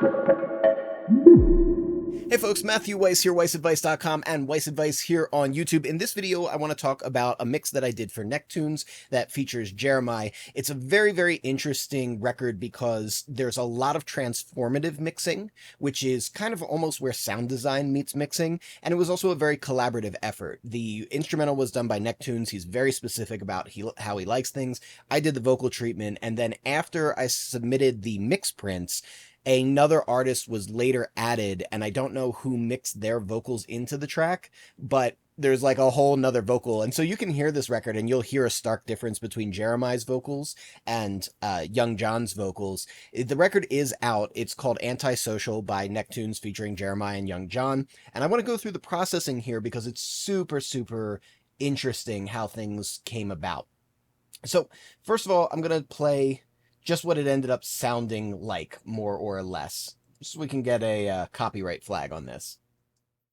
Hey folks, Matthew Weiss here, WeissAdvice.com and Weiss Advice here on YouTube. In this video, I want to talk about a mix that I did for Necktunes that features Jeremih. It's a very, very interesting record because there's a lot of transformative mixing, which is kind of almost where sound design meets mixing, and it was also a very collaborative effort. The instrumental was done by Necktunes. He's very specific about how he likes things. I did the vocal treatment, and then after I submitted the mix prints, another artist was later added, and I don't know who mixed their vocals into the track, but there's like a whole nother vocal. And so you can hear this record and you'll hear a stark difference between Jeremih's vocals and Young John's vocals. The record is out. It's called Antisocial by Necktunes featuring Jeremih and Young John. And I want to go through the processing here because it's super, super interesting how things came about. So first of all, I'm going to play just what it ended up sounding like, more or less, so we can get a copyright flag on this.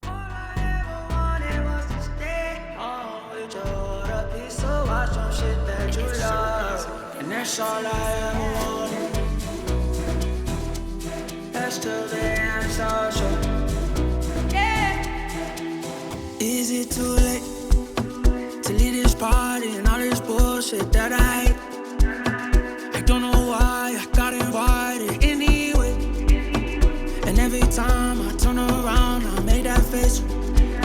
All I ever wanted was to stay home with your order, please, so watch some shit that you love. And that's all I ever wanted. That's till the end, social. Yeah. Is it too late to leave this party and all this bullshit that I hate? I don't know why I got invited anyway. And every time I turn around, I make that face.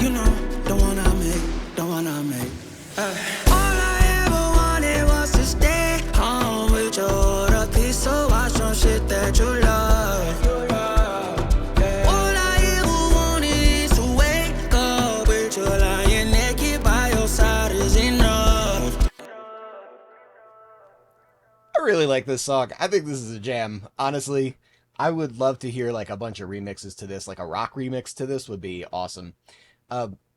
You know, the one I make. All I ever wanted was to stay home with your older piece, so watch some shit that you love. All I ever wanted is to wake up with you lying naked by your side is enough. I really like this song. I think this is a jam. Honestly, I would love to hear like a bunch of remixes to this, like a rock remix to this would be awesome.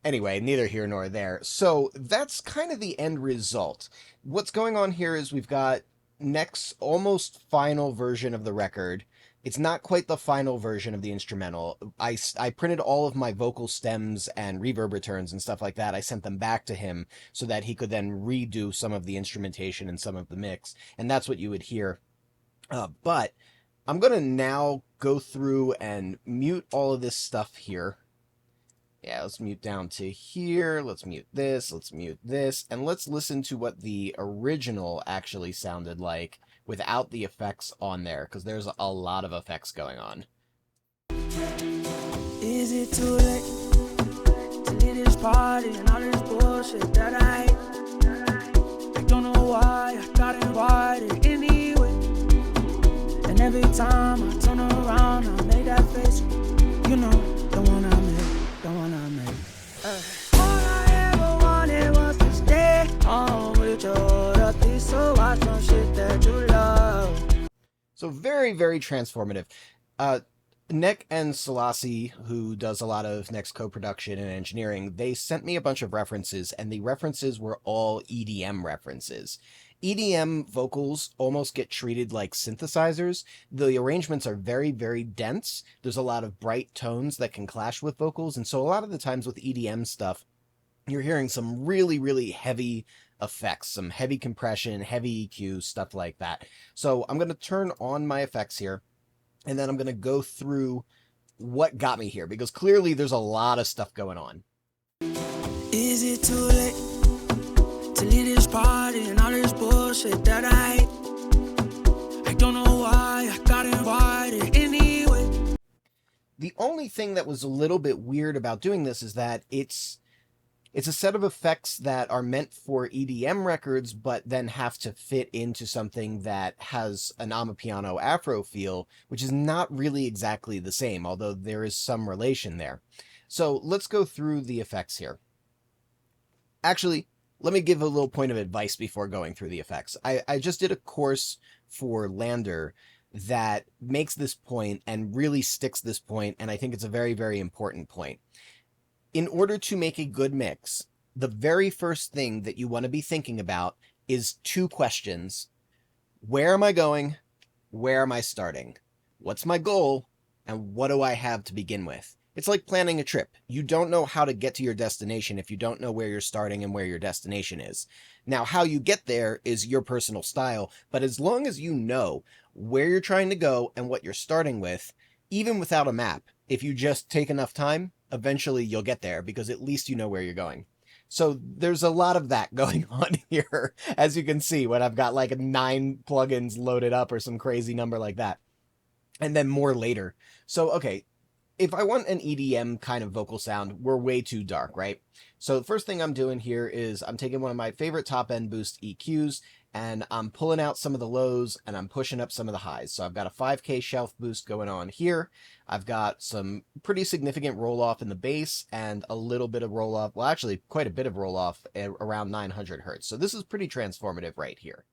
Anyway, neither here nor there. So that's kind of the end result. What's going on here is we've got Neck's almost final version of the record. It's not quite the final version of the instrumental. I printed all of my vocal stems and reverb returns and stuff like that. I sent them back to him so that he could then redo some of the instrumentation and some of the mix. And that's what you would hear. But I'm going to now go through and mute all of this stuff here. Yeah, let's mute down to here. Let's mute this. Let's mute this. And let's listen to what the original actually sounded like without the effects on there, because there's a lot of effects going on. Is it too late to leave this party and all this bullshit that I hate? I don't know why I got invited anyway. And every time I turn around, I make that face. You know, the one I made. All I ever wanted was to stay home with your older piece, so watch some shit that you love. So very, very transformative. Neck and Selassie, who does a lot of Neck's co-production and engineering, they sent me a bunch of references, and the references were all EDM references. EDM vocals almost get treated like synthesizers. The arrangements are very, very dense. There's a lot of bright tones that can clash with vocals, and so a lot of the times with EDM stuff, you're hearing some really, really heavy effects, some heavy compression, heavy EQ, stuff like that. So I'm going to turn on my effects here, and then I'm going to go through what got me here, because clearly there's a lot of stuff going on. Is it too late to leave this party and all this bullshit that I hate? I don't know why I got invited anyway. The only thing that was a little bit weird about doing this is that it's a set of effects that are meant for EDM records, but then have to fit into something that has an Amapiano Afro feel, which is not really exactly the same, although there is some relation there. So let's go through the effects here. Actually, let me give a little point of advice before going through the effects. I just did a course for Lander that makes this point and really sticks this point, and I think it's a very, very important point. In order to make a good mix, the very first thing that you want to be thinking about is two questions. Where am I going? Where am I starting? What's my goal? And what do I have to begin with? It's like planning a trip. You don't know how to get to your destination if you don't know where you're starting and where your destination is. Now, how you get there is your personal style, but as long as you know where you're trying to go and what you're starting with, even without a map, if you just take enough time, eventually you'll get there because at least you know where you're going. So there's a lot of that going on here, as you can see, when I've got like 9 plugins loaded up or some crazy number like that, and then more later. So, okay, if I want an EDM kind of vocal sound, we're way too dark, right? So the first thing I'm doing here is I'm taking one of my favorite top end boost EQs and I'm pulling out some of the lows and I'm pushing up some of the highs. So I've got a 5K shelf boost going on here. I've got some pretty significant roll off in the bass and a little bit of roll off. Well, actually quite a bit of roll off around 900 hertz. So this is pretty transformative right here.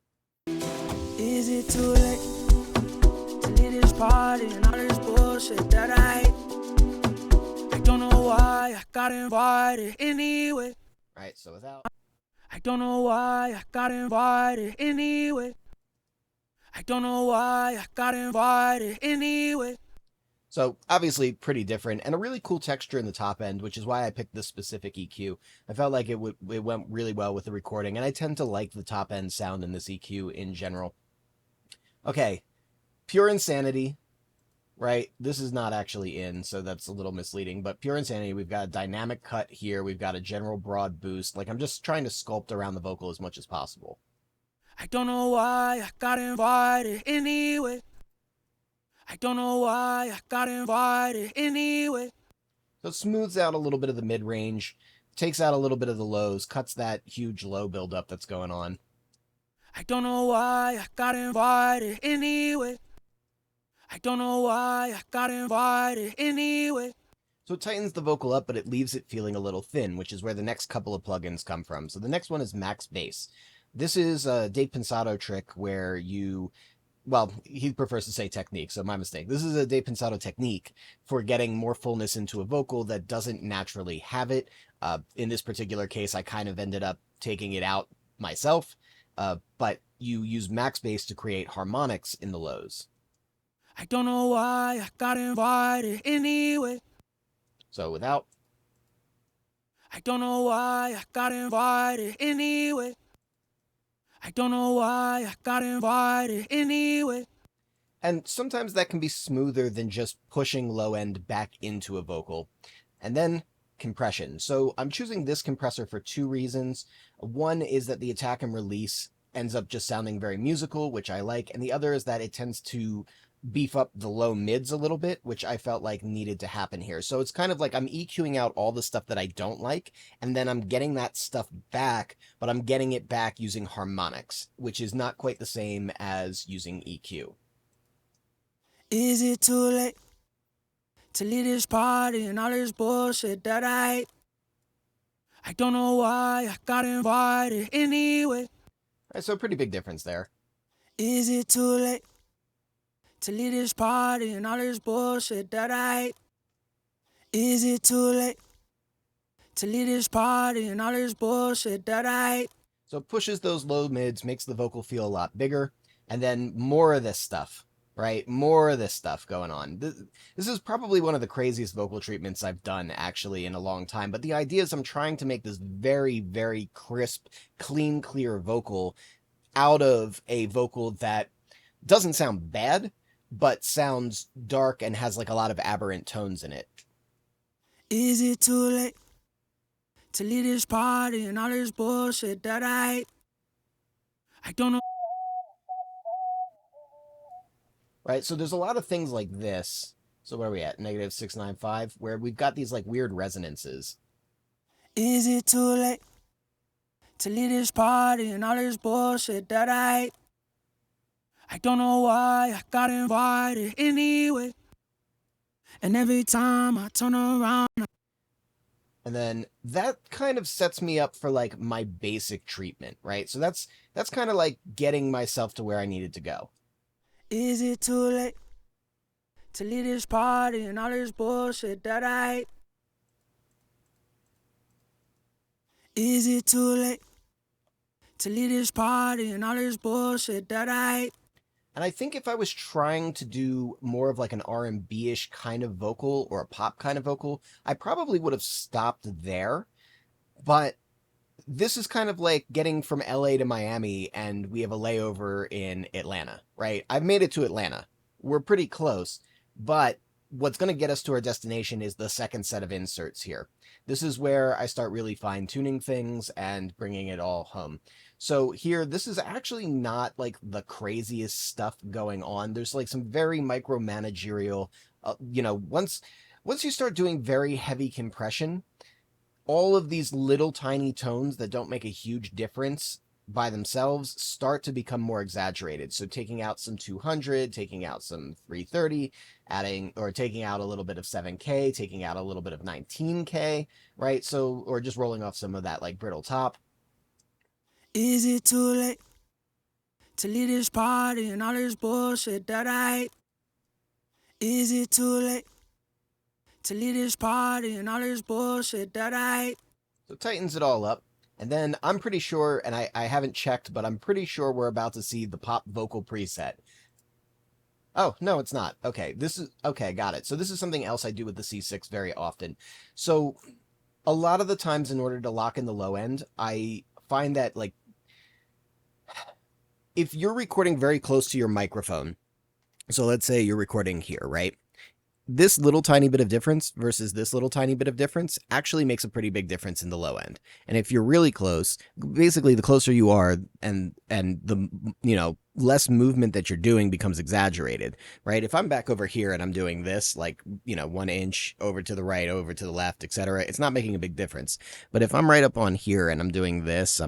Is it too late to leave this party and all this bullshit that I don't know why I got invited anyway. Right, so without. I don't know why I got invited anyway. I don't know why I got invited anyway. So obviously pretty different and a really cool texture in the top end, which is why I picked this specific EQ. I felt like it went really well with the recording, and I tend to like the top end sound in this EQ in general. Okay, Pure Insanity, right? This is not actually in, so that's a little misleading, but Pure Insanity, we've got a dynamic cut here, we've got a general broad boost. Like, I'm just trying to sculpt around the vocal as much as possible. I don't know why I got invited anyway. I don't know why I got invited anyway. So it smooths out a little bit of the mid-range, takes out a little bit of the lows, cuts that huge low buildup that's going on. I don't know why I got invited anyway. I don't know why I got invited anyway. So it tightens the vocal up, but it leaves it feeling a little thin, which is where the next couple of plugins come from. So the next one is Max Bass. This is a Dave Pensato trick where you, well, he prefers to say technique, so my mistake. This is a Dave Pensato technique for getting more fullness into a vocal that doesn't naturally have it. In this particular case, I kind of ended up taking it out myself, but you use Max Bass to create harmonics in the lows. I don't know why I got invited anyway. So without. I don't know why I got invited anyway. I don't know why I got invited anyway. And sometimes that can be smoother than just pushing low end back into a vocal. And then compression. So I'm choosing this compressor for 2 reasons. One is that the attack and release ends up just sounding very musical, which I like. And the other is that it tends to beef up the low mids a little bit, which I felt like needed to happen here. So it's kind of like I'm EQing out all the stuff that I don't like, and then I'm getting that stuff back, but I'm getting it back using harmonics, which is not quite the same as using EQ. Is it too late to leave this party and all this bullshit that I don't know why I got invited anyway. All right, so a pretty big difference there. Is it too late to leave this party and all this bullshit that is it too late to leave this party and all this bullshit that So it pushes those low mids, makes the vocal feel a lot bigger, and then more of this stuff, right? More of this stuff going on. This is probably one of the craziest vocal treatments I've done, actually, in a long time, but the idea is I'm trying to make this very, very crisp, clean, clear vocal out of a vocal that doesn't sound bad, but sounds dark and has like a lot of aberrant tones in it. Is it too late to leave this party and all this bullshit that I don't know? Right, so there's a lot of things like this. So where are we at? -695, where we've got these like weird resonances. Is it too late to leave this party and all this bullshit that I don't know why I got invited anyway. And every time I turn around. And then that kind of sets me up for like my basic treatment, right? So that's kind of like getting myself to where I needed to go. Is it too late to leave this party and all this bullshit that I is it too late to leave this party and all this bullshit that And I think if I was trying to do more of like an R&B-ish kind of vocal or a pop kind of vocal, I probably would have stopped there. But this is kind of like getting from LA to Miami and we have a layover in Atlanta, right? I've made it to Atlanta. We're pretty close, but what's going to get us to our destination is the second set of inserts here. This is where I start really fine-tuning things and bringing it all home. So here, this is actually not like the craziest stuff going on. There's like some very micromanagerial, once you start doing very heavy compression, all of these little tiny tones that don't make a huge difference by themselves start to become more exaggerated. So taking out some 200, taking out some 330, taking out a little bit of 7K, taking out a little bit of 19K, right? So, or just rolling off some of that like brittle top. Is it too late to leave this party and all this bullshit that I hate? Is it too late to leave this party and all this bullshit that I hate? So it tightens it all up. And then I'm pretty sure, and I haven't checked, but I'm pretty sure we're about to see the pop vocal preset. Oh, no, it's not. Okay, got it. So this is something else I do with the C6 very often. So a lot of the times in order to lock in the low end, I find that like if you're recording very close to your microphone, so let's say you're recording here, right? This little tiny bit of difference versus this little tiny bit of difference actually makes a pretty big difference in the low end. And if you're really close, basically the closer you are and the, less movement that you're doing becomes exaggerated, right? If I'm back over here and I'm doing this, like, 1 inch over to the right, over to the left, etc., it's not making a big difference. But if I'm right up on here and I'm doing this,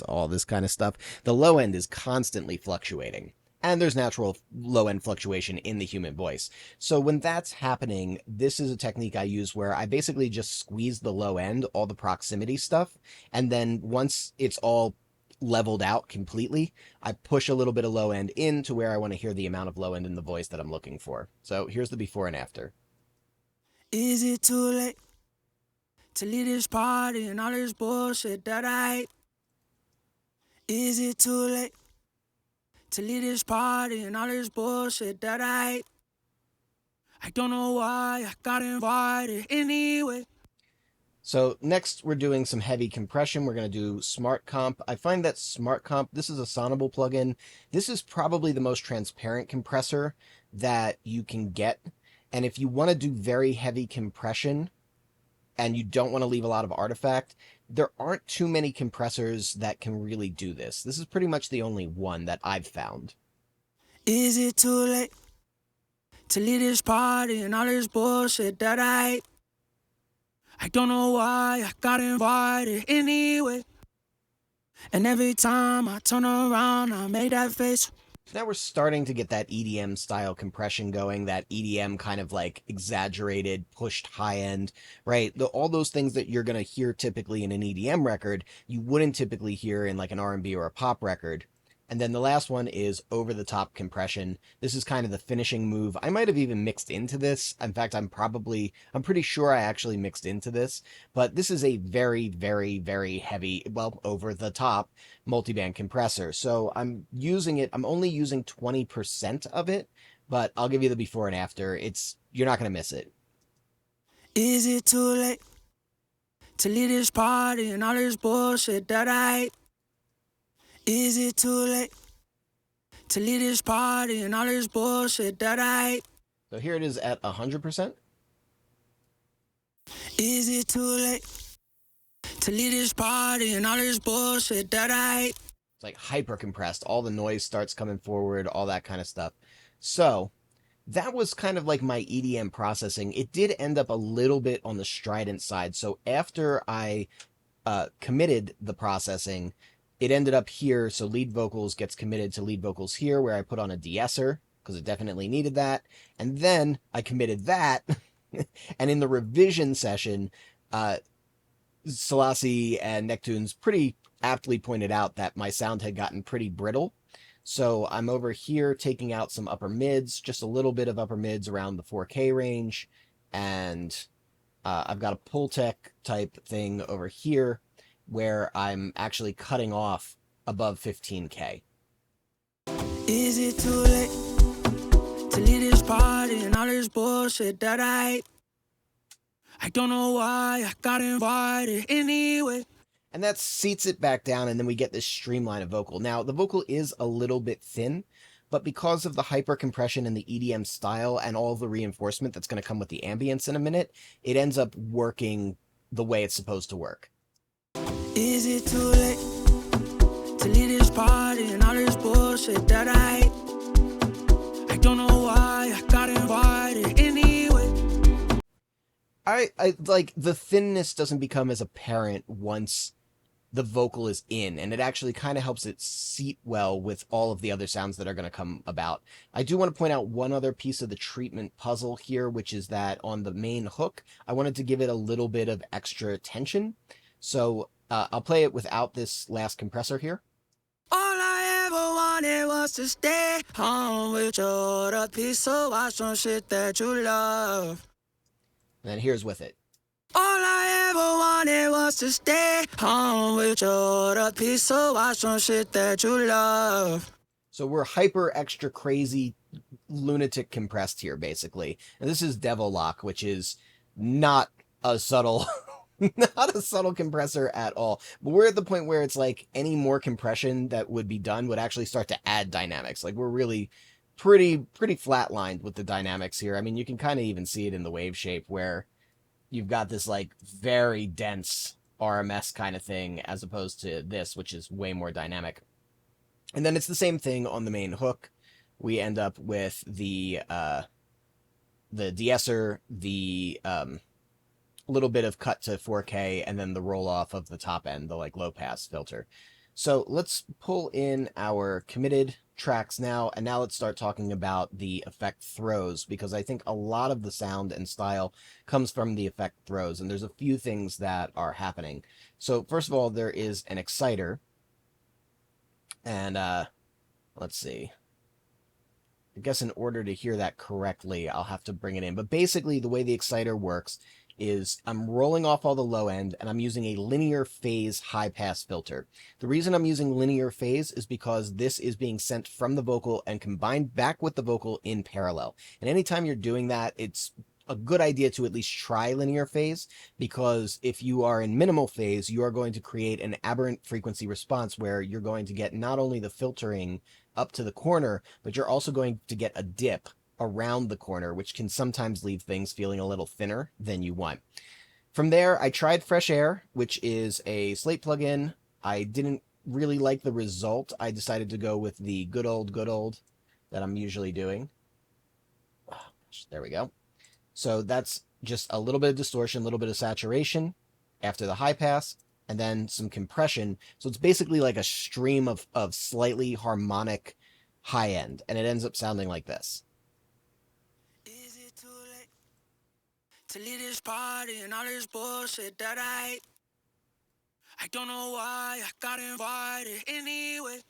all this kind of stuff, the low end is constantly fluctuating. And there's natural low-end fluctuation in the human voice. So when that's happening, this is a technique I use where I basically just squeeze the low end, all the proximity stuff, and then once it's all leveled out completely, I push a little bit of low end in to where I want to hear the amount of low end in the voice that I'm looking for. So here's the before and after. Is it too late to leave this party and all this bullshit that I hate? Is it too late to leave this party and all this bullshit that I hate? I don't know why I got invited anyway. So next we're doing some heavy compression. We're going to do Smart Comp. I find that Smart Comp, this is a Sonable plugin. This is probably the most transparent compressor that you can get. And if you want to do very heavy compression and you don't want to leave a lot of artifact, there aren't too many compressors that can really do this. This is pretty much the only one that I've found. Is it too late to leave this party and all this bullshit that I hate? I don't know why I got invited anyway. And every time I turn around, I make that face. Now we're starting to get that EDM style compression going, that EDM kind of like exaggerated, pushed high end, right? All those things that you're going to hear typically in an EDM record, you wouldn't typically hear in like an R&B or a pop record. And then the last one is over-the-top compression. This is kind of the finishing move. I might have even mixed into this. In fact, I'm pretty sure I actually mixed into this. But this is a very, very, very heavy, well, over-the-top multiband compressor. So I'm only using 20% of it, but I'll give you the before and after. You're not going to miss it. Is it too late to leave this party and all this bullshit that I hate? Is it too late to leave this party and all this bullshit that I hate? So here it is at 100%. Is it too late to leave this party and all this bullshit that I hate? It's like hyper compressed. All the noise starts coming forward, all that kind of stuff. So that was kind of like my EDM processing. It did end up a little bit on the strident side. So after I committed the processing, it ended up here, so lead vocals gets committed to lead vocals here, where I put on a de-esser, because it definitely needed that. And then I committed that, and in the revision session, Selassie and Necktunes pretty aptly pointed out that my sound had gotten pretty brittle. So I'm over here taking out some upper mids, just a little bit of upper mids around the 4K range, and I've got a Pultec type thing over here, where I'm actually cutting off above 15K. Is it too late to leave this party and all this bullshit that I hate? I don't know why I got invited anyway. And that seats it back down, and then we get this streamline of vocal. Now, the vocal is a little bit thin, but because of the hyper compression and the EDM style and all of the reinforcement that's going to come with the ambience in a minute, it ends up working the way it's supposed to work. Is it too late to leave this party and all this bullshit that I don't know why I got invited anyway. I like the thinness doesn't become as apparent once the vocal is in, and it actually kind of helps it seat well with all of the other sounds that are going to come about. I do want to point out one other piece of the treatment puzzle here, which is that on the main hook, I wanted to give it a little bit of extra tension. So I'll play it without this last compressor here. All I ever wanted was to stay home with your other piece of watch some shit that you love. And then here's with it. All I ever wanted was to stay home with your other piece of watch some shit that you love. So we're hyper extra crazy lunatic compressed here, basically. And this is Devil Lock, which is not a subtle not a subtle compressor at all. But we're at the point where it's like any more compression that would be done would actually start to add dynamics. Like we're really pretty flatlined with the dynamics here. I mean, you can kind of even see it in the wave shape where you've got this like very dense RMS kind of thing as opposed to this, which is way more dynamic. And then it's the same thing on the main hook. We end up with the de-esser, the little bit of cut to 4K, and then the roll off of the top end, the like low pass filter. So let's pull in our committed tracks now, and now let's start talking about the effect throws, because I think a lot of the sound and style comes from the effect throws, and there's a few things that are happening. So first of all, there is an exciter, and let's see. I guess in order to hear that correctly, I'll have to bring it in. But basically, the way the exciter works is I'm rolling off all the low end, and I'm using a linear phase high-pass filter. The reason I'm using linear phase is because this is being sent from the vocal and combined back with the vocal in parallel. And anytime you're doing that, it's a good idea to at least try linear phase, because if you are in minimal phase, you are going to create an aberrant frequency response where you're going to get not only the filtering up to the corner, but you're also going to get a dip around the corner, which can sometimes leave things feeling a little thinner than you want. From there, I tried Fresh Air, which is a Slate plugin. I didn't really like the result. I decided to go with the good old that I'm usually doing. Oh, there we go. So that's just a little bit of distortion, a little bit of saturation after the high pass, and then some compression. So it's basically like a stream of slightly harmonic high end, and it ends up sounding like this. Is it too late to leave this party and all this bullshit that I don't know why I got invited anyway.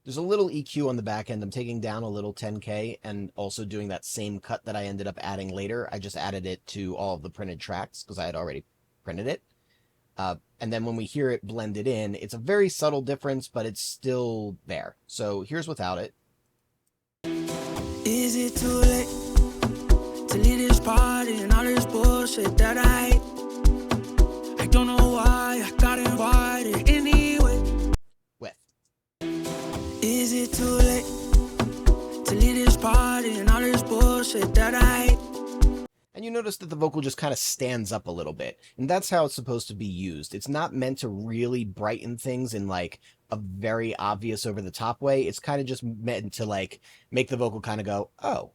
There's a little EQ on the back end. I'm taking down a little 10K and also doing that same cut that I ended up adding later. I just added it to all of the printed tracks because I had already printed it. And then when we hear it blended in, it's a very subtle difference, but it's still there. So here's without it. Is it too late to leave this party and all this bullshit that I don't know why I got invited anyway. With. Is it too late to leave this party and all this bullshit that I... And you notice that the vocal just kind of stands up a little bit. And that's how it's supposed to be used. It's not meant to really brighten things in like a very obvious over the top way. It's kind of just meant to like make the vocal kind of go, oh,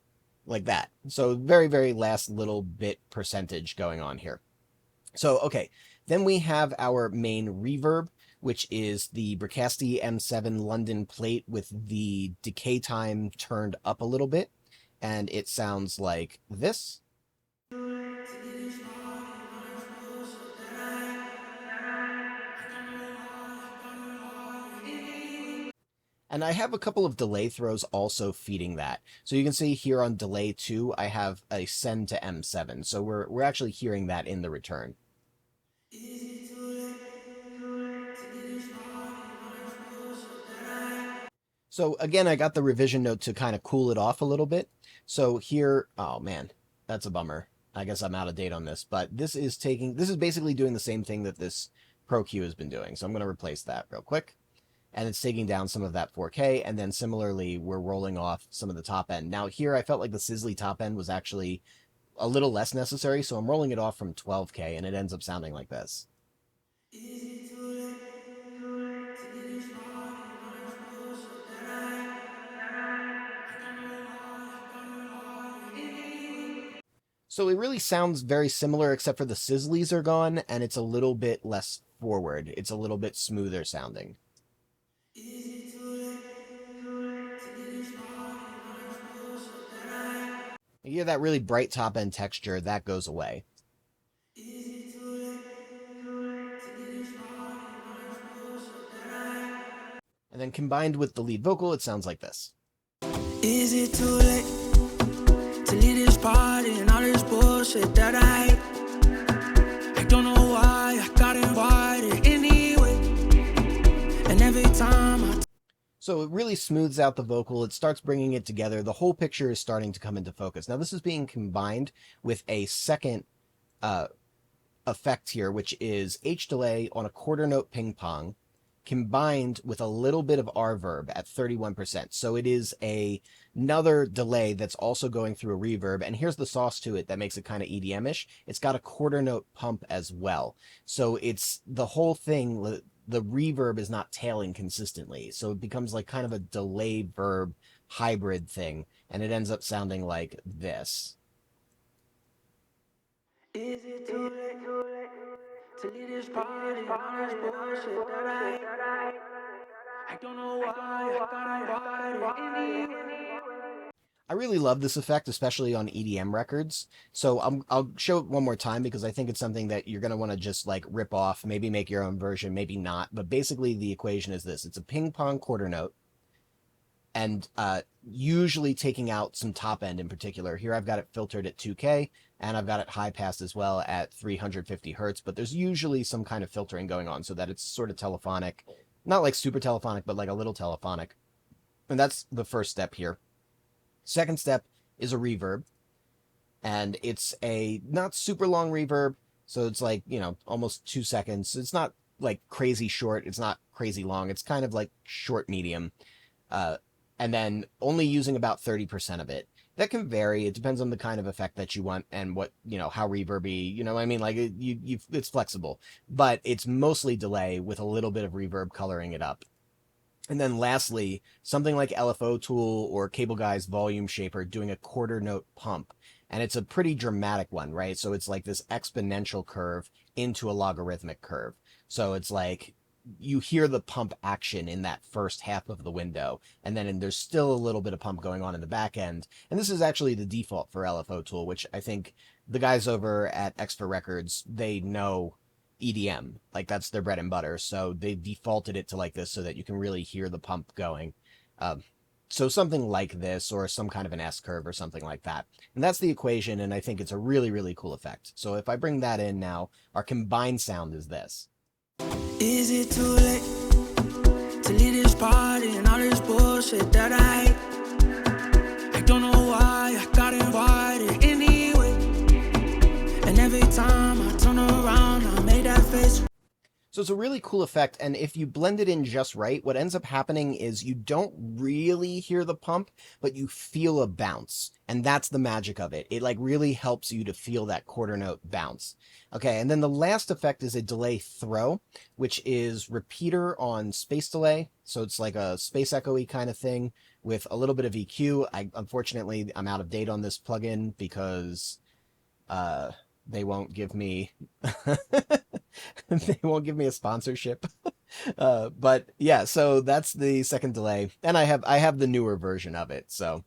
like that. So very, very last little bit percentage going on here. So, okay. Then we have our main reverb, which is the Bricasti M7 London plate with the decay time turned up a little bit. And it sounds like this. And I have a couple of delay throws also feeding that. So you can see here on delay 2, I have a send to M7. So we're actually hearing that in the return. So again, I got the revision note to kind of cool it off a little bit. So here, oh man, that's a bummer. I guess I'm out of date on this, but this is basically doing the same thing that this Pro Q has been doing. So I'm going to replace that real quick. and it's taking down some of that 4K, and then similarly, we're rolling off some of the top end. Now here, I felt like the sizzly top end was actually a little less necessary, so I'm rolling it off from 12K, and it ends up sounding like this. So it really sounds very similar, except for the sizzlies are gone, and it's a little bit less forward. It's a little bit smoother sounding. You hear that really bright top end texture, that goes away. And then combined with the lead vocal, it sounds like this. Is it too late to leave this party and all this bullshit that I don't know why I got invited anyway. And every time I So it really smooths out the vocal. It starts bringing it together. The whole picture is starting to come into focus. Now, this is being combined with a second effect here, which is H delay on a quarter note ping pong, combined with a little bit of R-verb at 31%. So it is another delay that's also going through a reverb. And here's the sauce to it that makes it kind of EDM-ish. It's got a quarter note pump as well. So it's the whole thing, the reverb is not tailing consistently. So it becomes like kind of a delay verb hybrid thing. And it ends up sounding like this. is it too late to leave this party and all this bullshit that I don't know why I got invited anyway. I really love this effect, especially on EDM records. So I'll show it one more time because I think it's something that you're going to want to just like rip off, maybe make your own version, maybe not. But basically the equation is this. It's a ping pong quarter note and usually taking out some top end in particular. Here I've got it filtered at 2K and I've got it high passed as well at 350 hertz, but there's usually some kind of filtering going on so that it's sort of telephonic, not like super telephonic, but like a little telephonic. And that's the first step here. Second step is a reverb, and it's a not super long reverb, so it's like, you know, almost 2 seconds. It's not like crazy short, it's not crazy long, it's kind of like short medium, and then only using about 30% of it. That can vary, it depends on the kind of effect that you want and what, you know, how reverby, you know what I mean, like it's flexible, but it's mostly delay with a little bit of reverb coloring it up. And then lastly, something like LFO Tool or Cable Guy's Volume Shaper doing a quarter note pump. And it's a pretty dramatic one, right? So it's like this exponential curve into a logarithmic curve. So it's like you hear the pump action in that first half of the window, and then there's still a little bit of pump going on in the back end. And this is actually the default for LFO Tool, which I think the guys over at X4 Records, they know EDM, like that's their bread and butter, so they defaulted it to like this so that you can really hear the pump going. So something like this, or some kind of an S-curve or something like that. And that's the equation, and I think it's a really, really cool effect. So if I bring that in now, our combined sound is this. Is it too late to leave this party and all this bullshit that I don't know why I got invited anyway. And every time I turn around, I make that face. So it's a really cool effect, and if you blend it in just right, what ends up happening is you don't really hear the pump, but you feel a bounce, and that's the magic of it. It like really helps you to feel that quarter note bounce. Okay, and then the last effect is a delay throw, which is repeater on space delay, so it's like a space echo-y kind of thing with a little bit of EQ. Unfortunately, I'm out of date on this plugin because they won't give me they won't give me a sponsorship. But yeah, so that's the second delay, and I have the newer version of it, so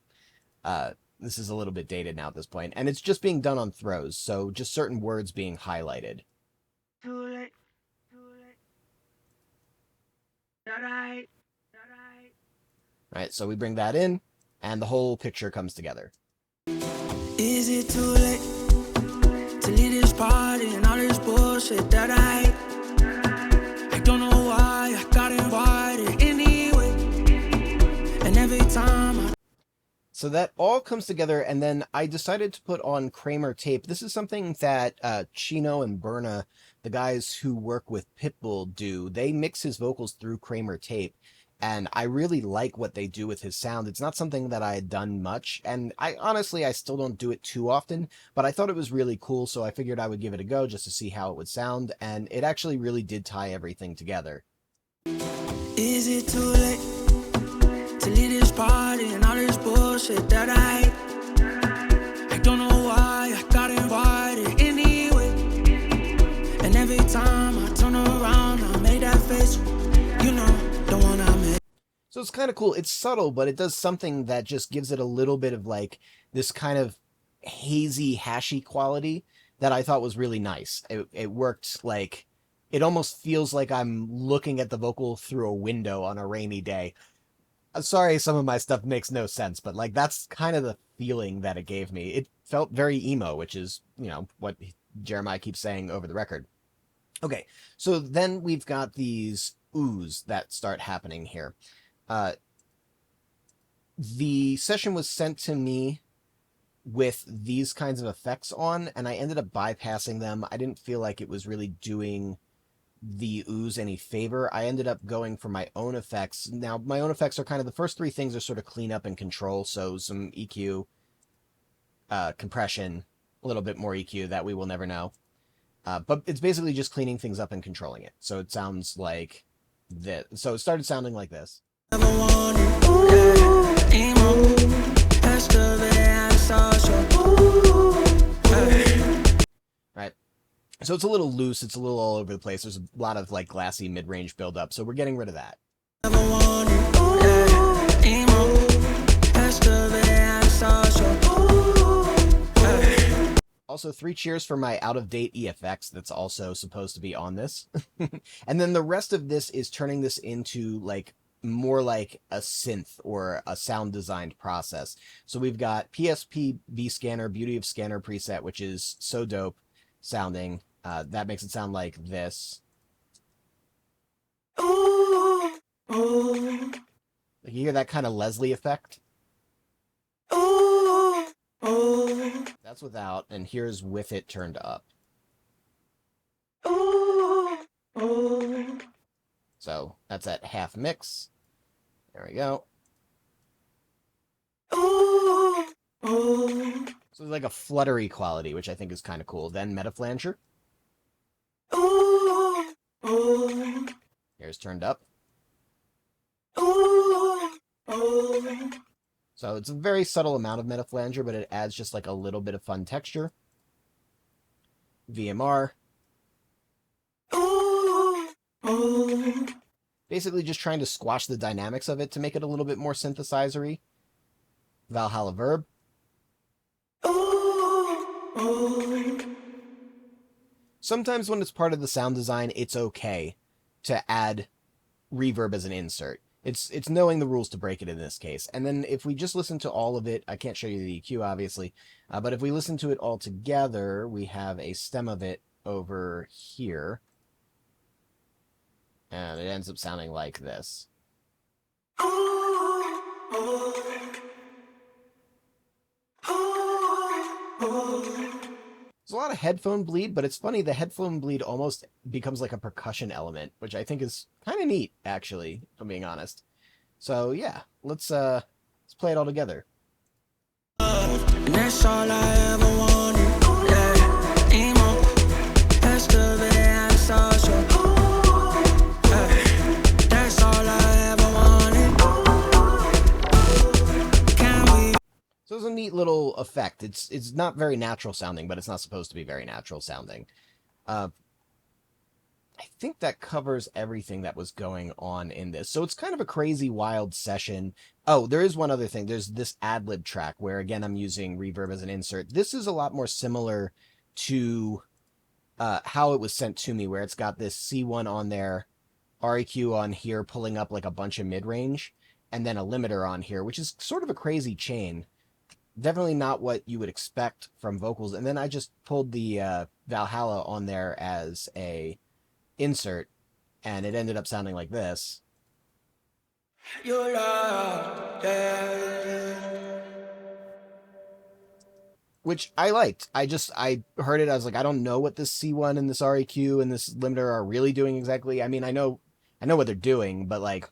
this is a little bit dated now at this point, and it's just being done on throws, so just certain words being highlighted. Too late. Alright. Right, so we bring that in, and the whole picture comes together. Is it too late to leave this party and all this bullshit that I don't know why I got invited anyway. And every time So that all comes together, and then I decided to put on Kramer tape. This is something that Chino and Berna, the guys who work with Pitbull, do. They mix his vocals through Kramer tape, and I really like what they do with his sound. It's not something that I had done much, and I honestly, I still don't do it too often, but I thought it was really cool, so I figured I would give it a go just to see how it would sound, and it actually really did tie everything together. Is it too late to leave this party and all this bullshit that I hate? I don't know why I got invited anyway. And every time I turn around, I make that face. You know, the one I made. So it's kind of cool. It's subtle, but it does something that just gives it a little bit of like this kind of hazy, hashy quality that I thought was really nice. It worked like it almost feels like I'm looking at the vocal through a window on a rainy day. I'm sorry, some of my stuff makes no sense, but like that's kind of the feeling that it gave me. It felt very emo, which is, you know, what Jeremiah keeps saying over the record. Okay, so then we've got these oohs that start happening here. Uh, the session was sent to me with these kinds of effects on, and I ended up bypassing them. I didn't feel like it was really doing the ooze any favor. I ended up going for my own effects. Now, my own effects are kind of the first three things are sort of clean up and control, so some EQ, compression, a little bit more EQ that we will never know. But it's basically just cleaning things up and controlling it. So it sounds like this. So it started sounding like this. Right. So it's a little loose. It's a little all over the place. There's a lot of like glassy mid-range buildup. So we're getting rid of that. Also, 3 cheers for my out-of-date EFX that's also supposed to be on this. And then the rest of this is turning this into like more like a synth or a sound designed process. So we've got PSP Scanner, Beauty of Scanner preset, which is so dope sounding. That makes it sound like this. You hear that kind of Leslie effect? That's without, and here's with it turned up. So that's at half mix. There we go. So it's like a fluttery quality, which I think is kind of cool. Then metaflanger. Here's turned up. So it's a very subtle amount of metaflanger, but it adds just like a little bit of fun texture. VMR. Basically just trying to squash the dynamics of it to make it a little bit more synthesizer-y. Valhalla Verb. Sometimes when it's part of the sound design, it's okay to add reverb as an insert. It's knowing the rules to break it in this case. And then if we just listen to all of it, I can't show you the EQ, obviously, but if we listen to it all together, we have a stem of it over here. And it ends up sounding like this. There's a lot of headphone bleed, but it's funny, the headphone bleed almost becomes like a percussion element, which I think is kind of neat, actually, if I'm being honest. So yeah, let's play it all together. And that's all I ever wanted. Yeah, emo, excavate and social. That's all I ever wanted. Can we? So it's a neat little effect. It's not very natural sounding, but it's not supposed to be very natural sounding. I think that covers everything that was going on in this. So it's kind of a crazy, wild session. Oh, there is one other thing. There's this ad-lib track where, again, I'm using reverb as an insert. This is a lot more similar to how it was sent to me, where it's got this C1 on there, REQ on here, pulling up like a bunch of mid-range, and then a limiter on here, which is sort of a crazy chain. Definitely not what you would expect from vocals. And then I just pulled the Valhalla on there as a insert, and it ended up sounding like this. Your love, yeah. which I liked. I heard it. I was like, I don't know what this C1 and this REQ and this limiter are really doing exactly. I mean, I know what they're doing, but like,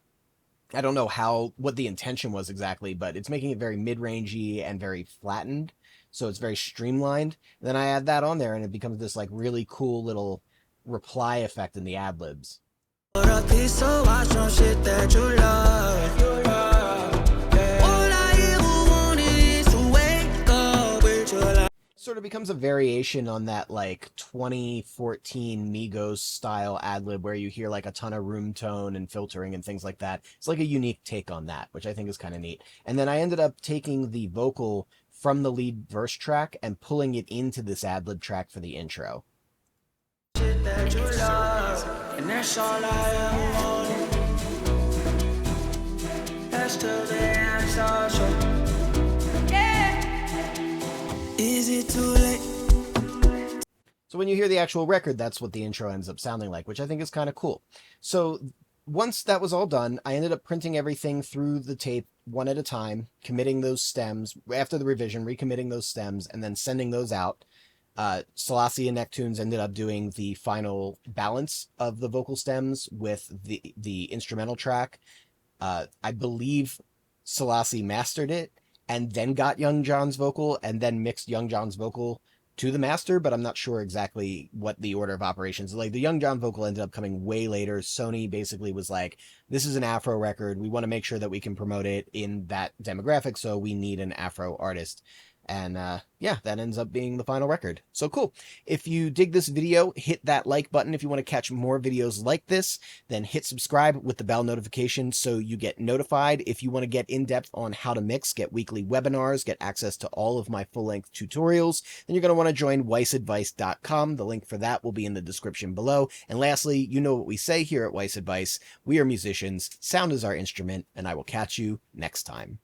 I don't know what the intention was exactly. But it's making it very mid-rangey and very flattened, so it's very streamlined. And then I add that on there, and it becomes this like really cool little reply effect in the ad libs. Put a piece of watch on shit that you love. All I ever wanted is to wake up with your life. Sort of becomes a variation on that like 2014 Migos style ad lib where you hear like a ton of room tone and filtering and things like that. It's like a unique take on that, which I think is kind of neat. And then I ended up taking the vocal from the lead verse track and pulling it into this ad lib track for the intro. Shit that you love. And that's all I ever wanted. That's till the answer. So is it too late? So when you hear the actual record, that's what the intro ends up sounding like, which I think is kind of cool. So once that was all done, I ended up printing everything through the tape one at a time, committing those stems after the revision, recommitting those stems, and then sending those out. Selassie and Necktunes ended up doing the final balance of the vocal stems with the instrumental track. I believe Selassie mastered it and then got Young John's vocal and then mixed Young John's vocal to the master, but I'm not sure exactly what the order of operations. Like the Young John vocal ended up coming way later. Sony basically was like, this is an Afro record. We want to make sure that we can promote it in that demographic, so we need an Afro artist. And yeah, that ends up being the final record. So cool. If you dig this video, hit that like button. If you want to catch more videos like this, then hit subscribe with the bell notification so you get notified. If you want to get in depth on how to mix, get weekly webinars, get access to all of my full-length tutorials, then you're going to want to join WeissAdvice.com. The link for that will be in the description below. And lastly, you know what we say here at Weiss Advice. We are musicians, sound is our instrument, and I will catch you next time.